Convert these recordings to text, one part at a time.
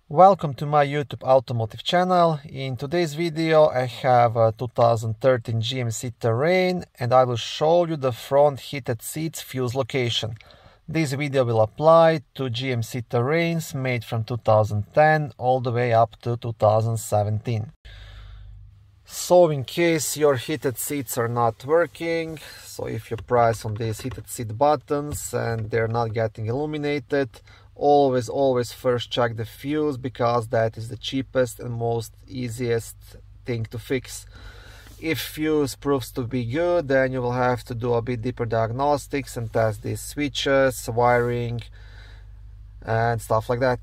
Welcome to my YouTube automotive channel. In today's video I have a 2013 GMC Terrain and I will show you the front heated seats fuse location. This video will apply to GMC Terrains made from 2010 all the way up to 2017. So in case your heated seats are not working, so if you press on these heated seat buttons and they're not getting illuminated, always first check the fuse, because that is the cheapest and most easiest thing to fix. If fuse proves to be good, then you will have to do a bit deeper diagnostics and test these switches, wiring and stuff like that.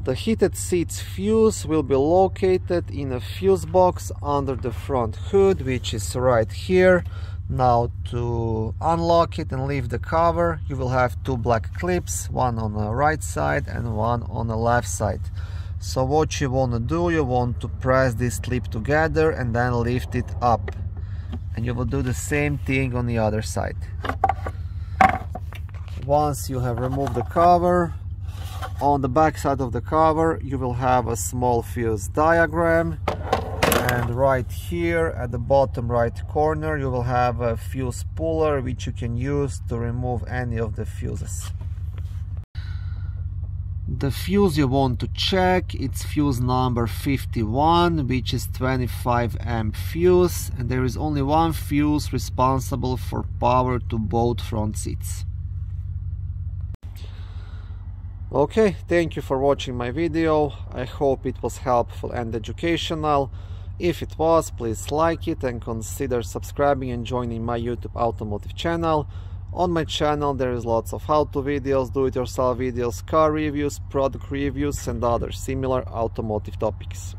The heated seats fuse will be located in a fuse box under the front hood, which is right here. Now to unlock it and lift the cover, you will have two black clips, one on the right side and one on the left side. So what you want to do, you want to press this clip together and then lift it up. And you will do the same thing on the other side. Once you have removed the cover, on the back side of the cover you will have a small fuse diagram. And right here at the bottom right corner you will have a fuse puller, which you can use to remove any of the fuses. The fuse you want to check, it's fuse number 51, which is 25 amp fuse, and there is only one fuse responsible for power to both front seats. Okay, thank you for watching my video. I hope it was helpful and educational. If it was, please like it and consider subscribing and joining my YouTube automotive channel. On my channel there is lots of how-to videos, do-it-yourself videos, car reviews, product reviews and other similar automotive topics.